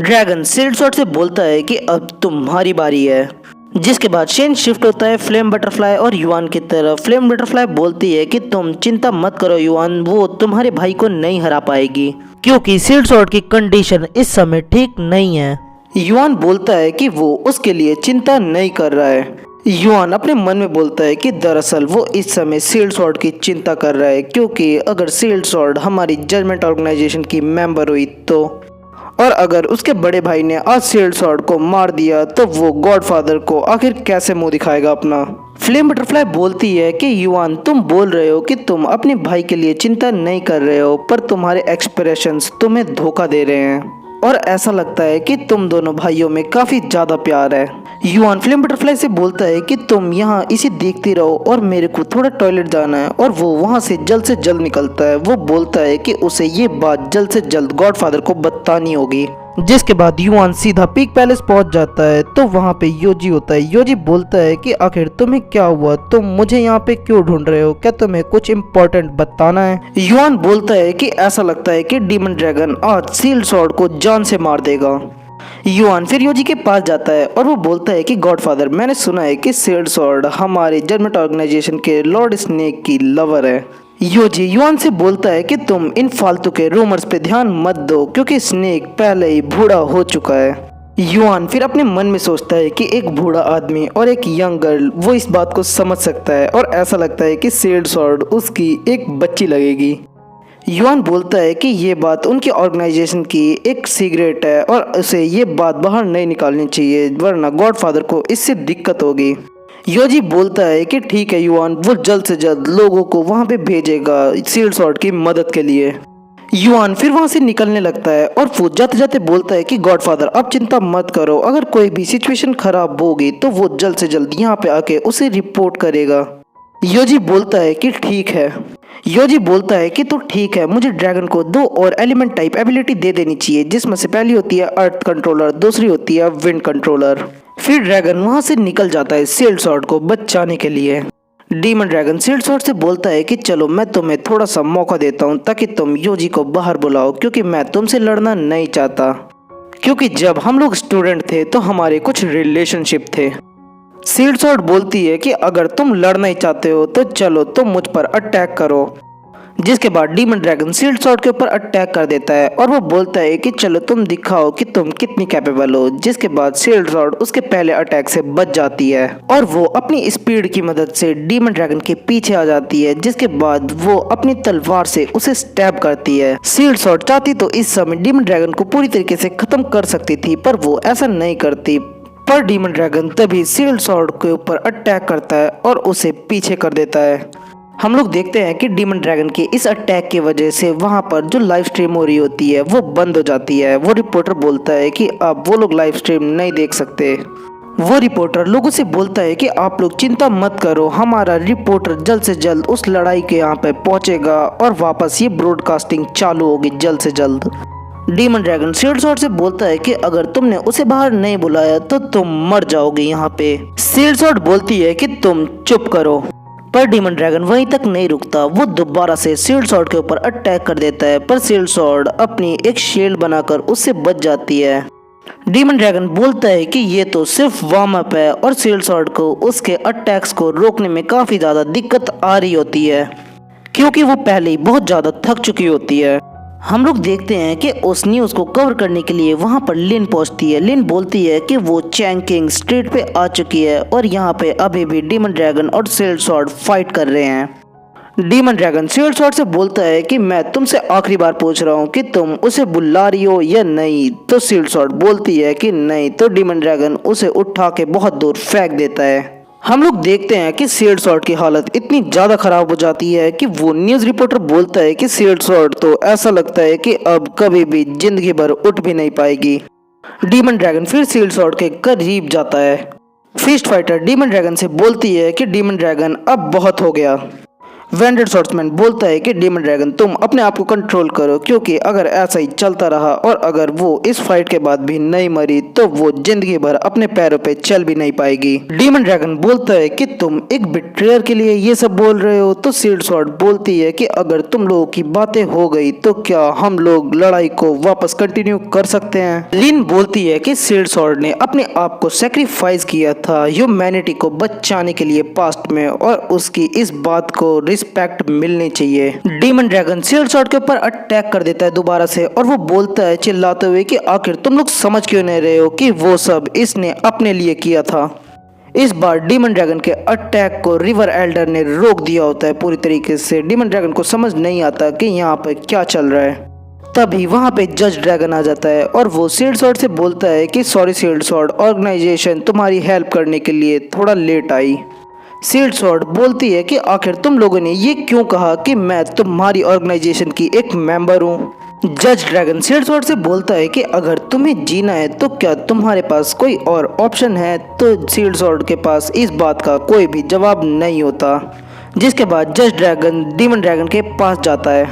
Dragon shield sword से बोलता है कि अब तुम्हारी बारी है। जिसके बाद शेन शिफ्ट होता है फ्लेम बटरफ्लाई और युआन की तरफ। फ्लेम बटरफ्लाई बोलती है कि तुम चिंता मत करो युआन, वो तुम्हारे भाई को नहीं हरा पाएगी क्योंकि शील्ड स्वॉर्ड की कंडीशन इस समय ठीक नहीं है। युआन बोलता है कि वो उसके लिए चिंता नहीं कर रहा है। युआन अपने मन में बोलता है कि दरअसल वो इस समय शील्ड स्वॉर्ड की चिंता कर रहा है, क्योंकि अगर शील्ड स्वॉर्ड हमारी जजमेंट ऑर्गेनाइजेशन की मेंबर हुई तो, और अगर उसके बड़े भाई ने आज शील्ड स्वॉर्ड को मार दिया तो वो गॉडफादर को आखिर कैसे मुंह दिखाएगा अपना। फ्लेम बटरफ्लाई बोलती है कि युआन, तुम बोल रहे हो कि तुम अपने भाई के लिए चिंता नहीं कर रहे हो, पर तुम्हारे एक्सप्रेशंस तुम्हें धोखा दे रहे हैं और ऐसा लगता है कि तुम दोनों भाइयों में काफी ज्यादा प्यार है। युआन फ्लेम बटरफ्लाई से बोलता है कि तुम यहाँ इसे देखती रहो और मेरे को थोड़ा टॉयलेट जाना है, और वो वहाँ से जल्द निकलता है। वो बोलता है कि उसे ये बात जल्द से जल्द गॉडफादर को बतानी होगी। जिसके बाद युआन सीधा पीक पैलेस पहुंच जाता है तो वहाँ पे योजी होता है। योजी बोलता है कि आखिर तुम्हें क्या हुआ, तुम मुझे यहाँ पे क्यों ढूंढ रहे हो, क्या तुम्हें कुछ इम्पोर्टेंट बताना है। युआन बोलता है कि ऐसा लगता है कि डीमन ड्रैगन आज शील्ड स्वॉर्ड को जान से मार देगा। युआन फिर योजी के पास जाता है और वो बोलता है कि गॉडफादर, मैंने सुना है कि शील्ड स्वॉर्ड हमारे जजमेंट ऑर्गेनाइजेशन के लॉर्ड स्नेक की लवर है। योजी युआन से बोलता है कि तुम इन फालतू के रूमर्स पे ध्यान मत दो, क्योंकि स्नेक पहले ही बूढ़ा हो चुका है। युआन फिर अपने मन में सोचता है कि एक बूढ़ा आदमी और एक यंग गर्ल, वो इस बात को समझ सकता है, और ऐसा लगता है कि शील्ड स्वॉर्ड उसकी एक बच्ची लगेगी। युआन बोलता है कि ये बात उनकी ऑर्गेनाइजेशन की एक सीक्रेट है और उसे ये बात बाहर नहीं निकालनी चाहिए, वरना गॉडफादर को इससे दिक्कत होगी। योजी बोलता है कि ठीक है युआन, वो जल्द से जल्द लोगों को वहाँ पे भेजेगा शील्ड स्वॉर्ड की मदद के लिए। युआन फिर वहाँ से निकलने लगता है और वो जाते जाते बोलता है कि गॉडफादर आप चिंता मत करो, अगर कोई भी सिचुएशन खराब होगी तो वो जल्द से जल्द यहाँ पे आके उसे रिपोर्ट करेगा। योजी बोलता है कि ठीक है। योजी बोलता है कि तो ठीक है, मुझे ड्रैगन को 2 और एलिमेंट टाइप एबिलिटी दे देनी चाहिए, जिसमें से पहली होती है अर्थ कंट्रोलर, दूसरी होती है विंड कंट्रोलर। फिर ड्रैगन वहां से निकल जाता है शील्ड स्वॉर्ड को बचाने के लिए। डीमन ड्रैगन शील्ड स्वॉर्ड से बोलता है कि चलो मैं तुम्हें थोड़ा सा मौका देता हूँ ताकि तुम योजी को बाहर बुलाओ, क्योंकि मैं तुमसे लड़ना नहीं चाहता, क्योंकि जब हम लोग स्टूडेंट थे तो हमारे कुछ रिलेशनशिप थे। शील्ड स्वॉर्ड बोलती है कि अगर तुम लड़ना ही चाहते हो तो चलो तुम मुझ पर अटैक करो। जिसके बाद डीमन ड्रैगन शील्ड स्वॉर्ड के ऊपर अटैक कर देता है और वो बोलता है कि चलो तुम दिखाओ कि तुम कितनी कैपेबल हो। जिसके बाद शील्ड स्वॉर्ड उसके पहले अटैक से बच जाती है और वो अपनी स्पीड की मदद से डीमन ड्रैगन के पीछे आ जाती है। जिसके बाद वो अपनी तलवार से उसे स्टैब करती है। शील्ड स्वॉर्ड चाहती तो इस समय डीमन ड्रैगन को पूरी तरीके से खत्म कर सकती थी, पर वो ऐसा नहीं करती। पर डीमन ड्रैगन तभी शील्ड स्वॉर्ड के ऊपर अटैक करता है और उसे पीछे कर देता है। हम लोग देखते हैं कि डीमन ड्रैगन के इस अटैक की वजह से वहां पर जो लाइव स्ट्रीम हो रही होती है वो बंद हो जाती है। वो रिपोर्टर बोलता है कि अब वो लोग लाइव स्ट्रीम नहीं देख सकते। वो रिपोर्टर लोगों से बोलता है कि आप लोग चिंता मत करो, हमारा रिपोर्टर जल्द से जल्द उस लड़ाई के यहाँ पे पहुंचेगा और वापस ये ब्रॉडकास्टिंग चालू होगी जल्द से जल्द। डीमन ड्रैगन शील्ड स्वॉर्ड से बोलता है कि अगर तुमने उसे बाहर नहीं बुलाया तो तुम मर जाओगे यहाँ पे। शील्ड स्वॉर्ड बोलती है कि तुम चुप करो, पर डीमन ड्रैगन वहीं तक नहीं रुकता। वो दोबारा से शील्ड स्वॉर्ड के ऊपर अटैक कर देता है, पर शील्ड स्वॉर्ड अपनी एक शील्ड बनाकर उससे बच जाती है। डीमन ड्रैगन बोलता है कि ये तो सिर्फ वार्म अप है और शील्ड स्वॉर्ड को उसके अटैक्स को रोकने में काफी ज्यादा दिक्कत आ रही होती है, क्योंकि वो पहले ही बहुत ज्यादा थक चुकी होती है। हम लोग देखते हैं कि उस न्यूज़ को कवर करने के लिए वहां पर लिन पहुंचती है। लिन बोलती है कि वो चैंकिंग स्ट्रीट पे आ चुकी है और यहाँ पे अभी भी डीमन ड्रैगन और शील्ड स्वॉर्ड फाइट कर रहे हैं। डीमन ड्रैगन शील्ड स्वॉर्ड से बोलता है कि मैं तुमसे आखिरी बार पूछ रहा हूँ कि तुम उसे बुला रही हो या नहीं। तो शील्ड स्वॉर्ड बोलती है कि नहीं, तो डीमन ड्रैगन उसे उठा के बहुत दूर फेंक देता है। हम लोग देखते हैं कि शील्ड स्वॉर्ड की हालत इतनी ज्यादा खराब हो जाती है कि वो न्यूज रिपोर्टर बोलता है कि शील्ड स्वॉर्ड तो ऐसा लगता है कि अब कभी भी जिंदगी भर उठ भी नहीं पाएगी। डीमन ड्रैगन फिर शील्ड स्वॉर्ड के करीब जाता है। फीस्ट फाइटर डीमन ड्रैगन से बोलती है कि डीमन ड्रैगन अब बहुत हो गया। वेंडेड स्वॉर्ड्समैन बोलता है कि डीमन ड्रैगन तुम अपने आप को कंट्रोल करो, क्योंकि अगर ऐसा ही चलता रहा और अगर वो इस फाइट के बाद भी नहीं मरी तो वो जिंदगी भर अपने पैरों पे चल भी नहीं पाएगी। डीमन ड्रैगन बोलता है कि तुम एक बिट्रेयर के लिए ये सब बोल रहे हो। तो सील्ड स्वॉर्ड बोलती है कि अगर तुम लोगों की बातें हो गई तो क्या हम लोग लड़ाई को वापस कंटिन्यू कर सकते हैं। लिन बोलती है कि सील्ड स्वॉर्ड ने अपने आप को सेक्रीफाइस किया था ह्यूमैनिटी को बचाने के लिए पास्ट में, और उसकी इस बात को रिस्पेक्ट मिलनी चाहिए। डीमन ड्रैगन सील्ड स्वॉर्ड के ऊपर अटैक कर देता है दोबारा से, और वो बोलता है चिल्लाते हुए कि आखिर तुम लोग समझ क्यों नहीं रहे हो कि वो सब इसने अपने लिए किया था। इस बार डीमन ड्रैगन के अटैक को रिवर एल्डर ने रोक दिया होता है पूरी तरीके से। डीमन ड्रैगन को समझ नहीं आता कि यहाँ पे क्या चल रहा है। तभी वहाँ पे जज ड्रैगन आ जाता है और वो सील्ड स्वॉर्ड से बोलता है कि सॉरी सील्ड स्वॉर्ड, ऑर्गेनाइजेशन तुम्हारी हेल्प करने के लिए थोड़ा लेट आई। सील्ड स्वॉर्ड बोलती है कि आखिर तुम लोगों ने ये क्यों कहा कि मैं तुम्हारी ऑर्गेनाइजेशन की एक मेंबर हूँ। जज ड्रैगन सील्ड स्वॉर्ड से बोलता है कि अगर तुम्हें जीना है तो क्या तुम्हारे पास कोई और ऑप्शन है। तो सील्ड स्वॉर्ड के पास इस बात का कोई भी जवाब नहीं होता, जिसके बाद जज ड्रैगन डीमन ड्रैगन के पास जाता है।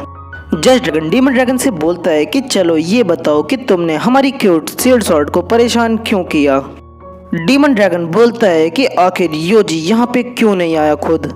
जज ड्रैगन डीमन ड्रैगन से बोलता है कि चलो ये बताओ कि तुमने हमारी क्यूट सील्ड स्वॉर्ड को परेशान क्यों किया। डीमन ड्रैगन बोलता है कि आखिर योजी यहाँ पे क्यों नहीं आया खुद।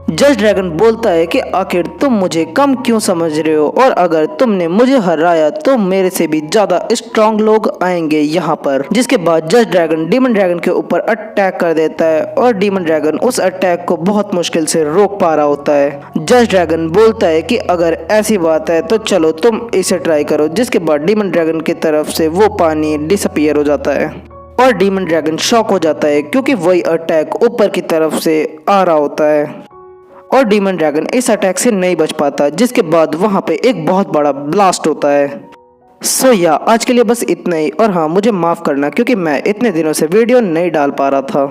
जज ड्रैगन बोलता है कि आखिर तुम मुझे कम क्यों समझ रहे हो, और अगर तुमने मुझे हराया तो मेरे से भी ज्यादा स्ट्रांग लोग आएंगे यहाँ पर। जिसके बाद जज ड्रैगन डीमन ड्रैगन के ऊपर अटैक कर देता है और डीमन ड्रैगन उस अटैक को बहुत मुश्किल से रोक पा रहा होता है। जज ड्रैगन बोलता है कि अगर ऐसी बात है तो चलो तुम इसे ट्राई करो। जिसके बाद डीमन ड्रैगन की तरफ से वो पानी डिसअपीयर हो जाता है और डीमन ड्रैगन शॉक हो जाता है, क्योंकि वही अटैक ऊपर की तरफ से आ रहा होता है और डीमन ड्रैगन इस अटैक से नहीं बच पाता। जिसके बाद वहाँ पे एक बहुत बड़ा ब्लास्ट होता है। सो या आज के लिए बस इतना ही, और हाँ मुझे माफ़ करना क्योंकि मैं इतने दिनों से वीडियो नहीं डाल पा रहा था।